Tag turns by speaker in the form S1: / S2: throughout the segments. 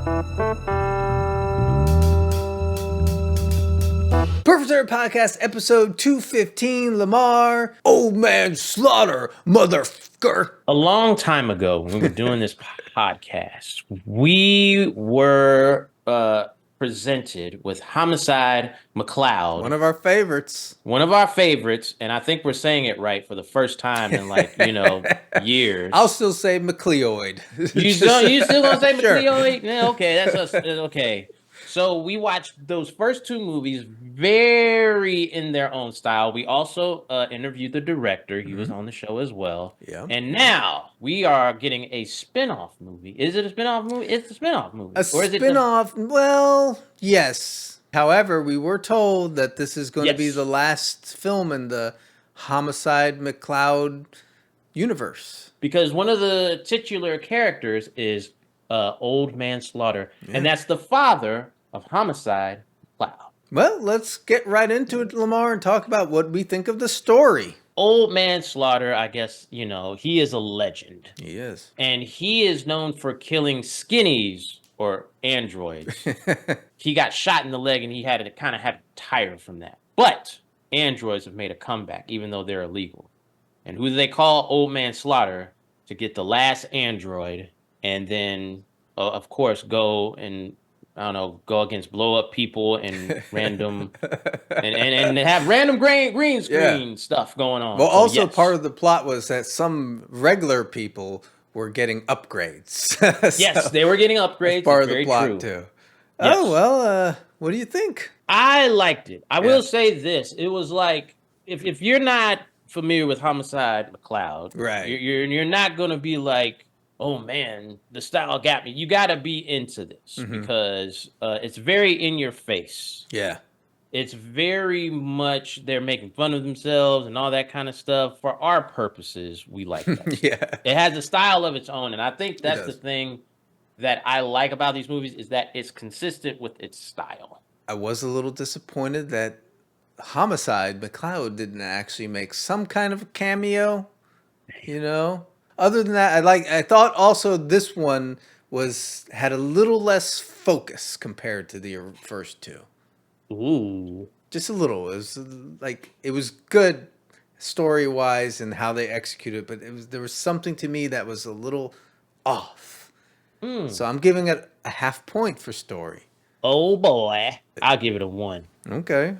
S1: Perfect Third Podcast, episode 215, Lamar, Old Man Slaughter, motherfucker.
S2: A long time ago, when we were doing this podcast, we were presented with Homicide McLeod.
S1: One of our favorites.
S2: And I think we're saying it right for the first time in years.
S1: I'll still say Mcleod.
S2: You still gonna say
S1: Sure.
S2: Mcleod? Yeah, okay, that's us. Okay. So we watched those first two movies very in their own style. We also interviewed the director. He was on the show as well.
S1: Yeah.
S2: And now we are getting a spin-off movie. Is it a spin-off movie? It's a spin-off movie.
S1: A spin-off, well, yes. However, we were told that this is going to be the last film in the Homicide McLeod universe.
S2: Because one of the titular characters is Old Man Slaughter. Yeah. And that's the father of Homicide McLeod.
S1: Well, let's get right into it, Lamar, and talk about what we think of the story.
S2: Old Man Slaughter, I guess, he is a legend.
S1: He is.
S2: And he is known for killing skinnies or androids. He got shot in the leg and he had to kind of have tired from that. But androids have made a comeback, even though they're illegal. And who do they call? Old Man Slaughter to get the last android and then, of course, go and go against blow up people and random and have random green screen stuff going on.
S1: Well, so, also part of the plot was that some regular people were getting upgrades.
S2: So yes, they were getting upgrades.
S1: Part of the plot too. Yes. Oh well, what do you think?
S2: I liked it. I will say this: it was like if you're not familiar with Homicide McLeod,
S1: right?
S2: You're not gonna be like, oh man, the style got me. You got to be into this because it's very in your face.
S1: Yeah.
S2: It's very much they're making fun of themselves and all that kind of stuff. For our purposes, we like that.
S1: Yeah.
S2: It has a style of its own. And I think that's the thing that I like about these movies is that it's consistent with its style.
S1: I was a little disappointed that Homicide McLeod didn't actually make some kind of a cameo, Other than that, I thought also this one had a little less focus compared to the first two.
S2: Ooh.
S1: Just a little. It was it was good story-wise and how they executed, but there was something to me that was a little off. So I'm giving it a half point for story.
S2: Oh boy. I'll give it a 1.
S1: Okay.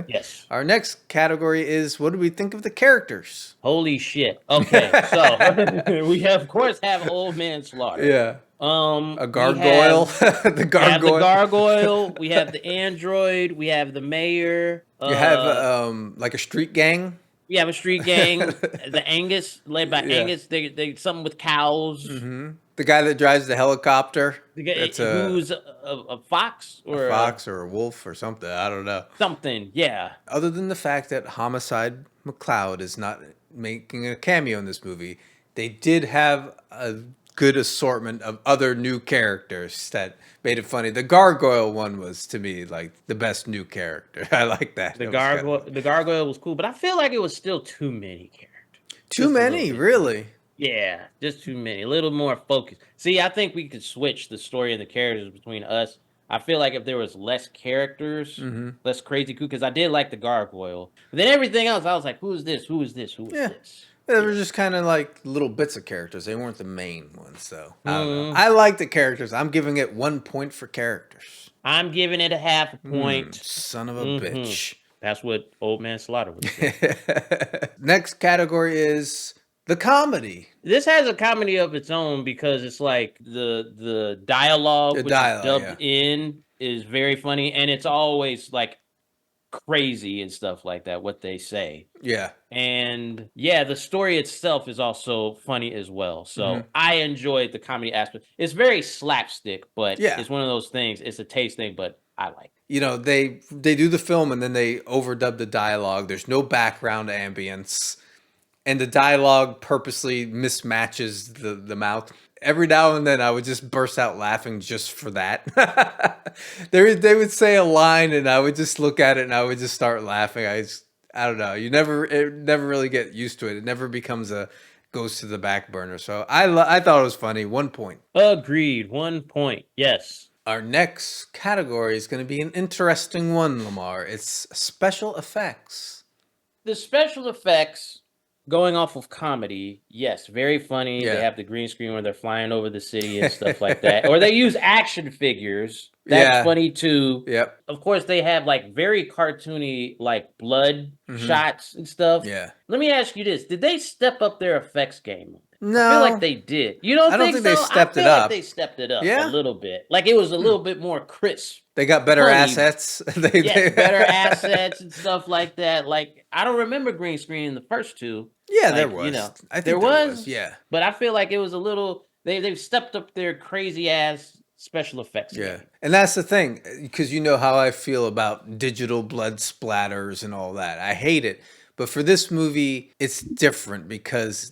S2: Yes.
S1: Our next category is, what do we think of the characters?
S2: Holy shit. Okay, so we of course have Old Man Slaughter.
S1: Yeah. A gargoyle. The gargoyle.
S2: We have the gargoyle. We have the android. We have the mayor.
S1: You have like a street gang.
S2: We have a street gang. The Angus, led by Angus. They something with cows.
S1: Mm-hmm. The guy that drives the helicopter.
S2: The guy who's a fox or
S1: a wolf or something. I don't know.
S2: Something, yeah.
S1: Other than the fact that Homicide McLeod is not making a cameo in this movie, they did have a good assortment of other new characters that made it funny. The gargoyle one was, to me, like the best new character. I like that.
S2: The gargoyle was cool, but I feel like it was still too many characters.
S1: Too many, really?
S2: Yeah, just too many. A little more focus. See, I think we could switch the story and the characters between us. I feel like if there was less characters, less crazy cool, because I did like the gargoyle. But then everything else, I was like, who is this? Who is this? Who is this?
S1: They were just kind of like little bits of characters. They weren't the main ones, so I don't know. I like the characters. I'm giving it 1 point for characters.
S2: I'm giving it a half a point.
S1: Son of a bitch.
S2: That's what Old Man Slaughter would say.
S1: Next category is the comedy.
S2: This has a comedy of its own because it's like the dialogue, which is dubbed in, is very funny, and it's always like crazy and stuff like that, what they say.
S1: Yeah.
S2: And the story itself is also funny as well. So I enjoyed the comedy aspect. It's very slapstick, but it's one of those things. It's a taste thing, but I like it.
S1: They do the film and then they overdub the dialogue. There's no background ambience. And the dialogue purposely mismatches the mouth. Every now and then I would just burst out laughing just for that. They would say a line and I would just look at it and I would just start laughing. I don't know. It never really get used to it. It never goes to the back burner. So I thought it was funny. 1 point.
S2: Agreed. 1 point. Yes.
S1: Our next category is going to be an interesting one, Lamar. It's special effects.
S2: The special effects, going off of comedy, yes, very funny. They
S1: Yeah.
S2: have the green screen where they're flying over the city and stuff like that. Or they use action figures. That's
S1: Yeah.
S2: funny too.
S1: Yep.
S2: Of course, they have like very cartoony, like blood shots and stuff.
S1: Yeah.
S2: Let me ask you this: did they step up their effects game?
S1: No.
S2: I feel like they did. You don't
S1: I don't
S2: think
S1: think
S2: so?
S1: they stepped
S2: I
S1: it
S2: feel
S1: up.
S2: like they stepped it up
S1: Yeah?
S2: a little bit. Like it was a little bit more crisp.
S1: They got better
S2: Funny.
S1: assets.
S2: Yes, better assets and stuff like that. Like I don't remember green screen in the first two.
S1: Yeah,
S2: Like,
S1: there was.
S2: You know,
S1: I think
S2: there was.
S1: Yeah.
S2: But I feel like it was a little. They've stepped up their crazy ass special effects.
S1: Yeah.
S2: game.
S1: And that's the thing, because you know how I feel about digital blood splatters and all that. I hate it. But for this movie, it's different because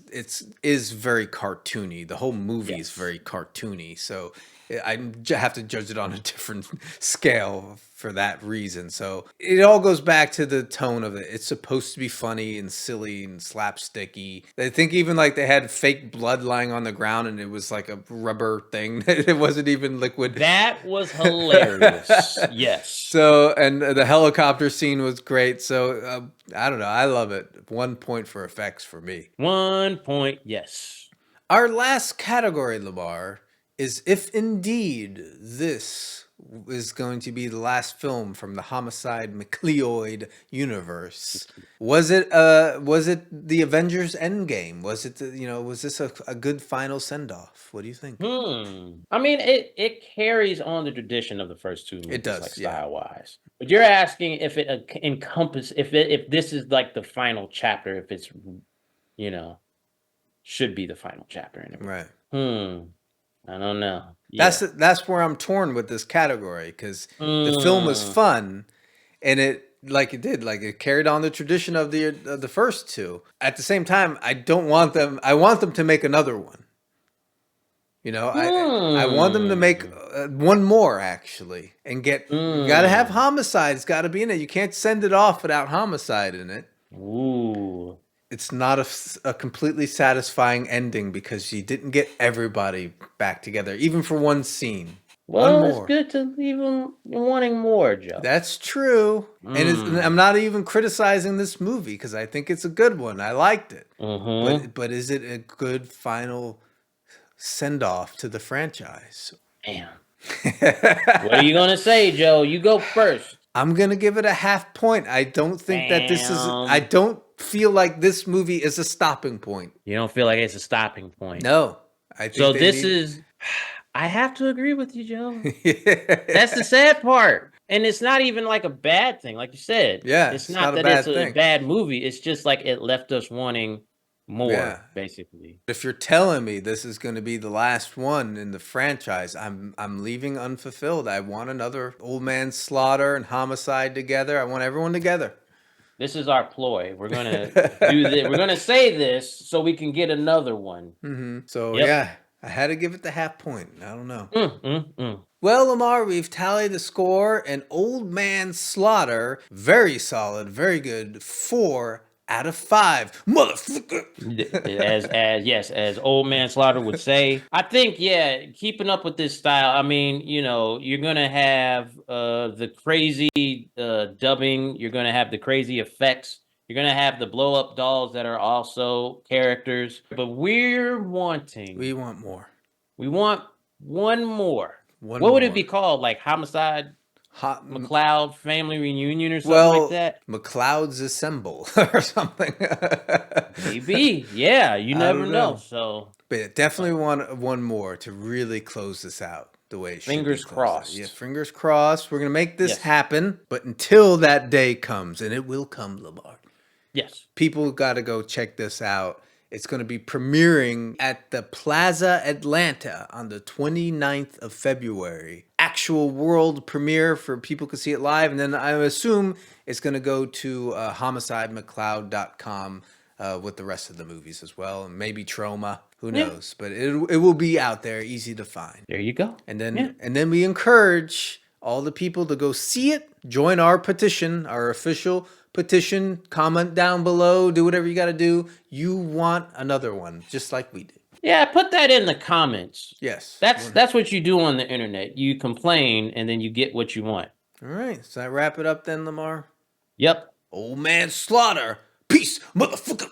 S1: is very cartoony. The whole movie is very cartoony. So have to judge it on a different scale for that reason. So it all goes back to the tone of it. It's supposed to be funny and silly and slapsticky. I think even like they had fake blood lying on the ground and it was like a rubber thing. It wasn't even liquid.
S2: That was hilarious. Yes.
S1: So, and the helicopter scene was great. So I don't know. I love it. 1 point for effects for me.
S2: 1 point. Yes.
S1: Our last category, Lamar, is if indeed this is going to be the last film from the Homicide McLeoad universe. Was it the Avengers Endgame? Was it was this a good final send off? What do you think?
S2: I mean, it carries on the tradition of the first two movies.
S1: It does,
S2: like
S1: yeah.
S2: style wise. But you're asking if it encompass if this is like the final chapter, if it's should be the final chapter in it.
S1: Right.
S2: I don't know. Yeah.
S1: That's where I'm torn with this category because the film was fun, and it carried on the tradition of the first two. At the same time, I want them to make another one. I want them to make one more actually, and you got to have Homicide. It's got to be in it. You can't send it off without Homicide in it.
S2: Ooh.
S1: It's not a completely satisfying ending because you didn't get everybody back together, even for one scene.
S2: Well, it's good to leave them wanting more, Joe.
S1: That's true. And I'm not even criticizing this movie because I think it's a good one. I liked it. But is it a good final send-off to the franchise?
S2: Damn. What are you going to say, Joe? You go first.
S1: I'm going to give it a half point. I don't think that this is... I don't feel like this movie is a stopping point.
S2: You don't feel like it's a stopping point?
S1: No. I think
S2: so this is... I have to agree with you, Joe. That's the sad part. And it's not even like a bad thing, like you said.
S1: Yeah.
S2: It's not that it's a bad movie. It's just like it left us wanting more, basically.
S1: If you're telling me this is going to be the last one in the franchise, I'm leaving unfulfilled. I want another Old Man Slaughter and Homicide together. I want everyone together.
S2: This is our ploy. We're going to do this. We're going to say this so we can get another one.
S1: So, yeah, I had to give it the half point. I don't know. Well, Lamar, we've tallied the score, and Old Man Slaughter, very solid, very good, 4 out of 5, motherfucker.
S2: As Old Man Slaughter would say. I think, keeping up with this style. I mean, you're gonna have the crazy dubbing. You're gonna have the crazy effects. You're gonna have the blow up dolls that are also characters. But we want more. We want one more. What would it be called? Like Homicide McLeod family reunion or something like that?
S1: McLeod's Assemble or something.
S2: Maybe. Yeah, you never know. So,
S1: but definitely want one more to really close this out the way it should be.
S2: Fingers crossed.
S1: Yeah, fingers crossed. We're going to make this happen. But until that day comes, and it will come, Lamar.
S2: Yes.
S1: People got to go check this out. It's going to be premiering at the Plaza Atlanta on the 29th of February. Actual world premiere for people to see it live. And then I assume it's going to go to homicidemcleod.com with the rest of the movies as well. And maybe Trauma. Who knows? But it will be out there, easy to find.
S2: There you go.
S1: And then we encourage all the people to go see it. Join our petition, our official petition. Comment down below. Do whatever you got to do. You want another one, just like we did.
S2: Yeah, put that in the comments.
S1: Yes.
S2: That's what you do on the internet. You complain and then you get what you want.
S1: All right. Does that wrap it up then, Lamar?
S2: Yep.
S1: Old man Slaughter. Peace, motherfucker.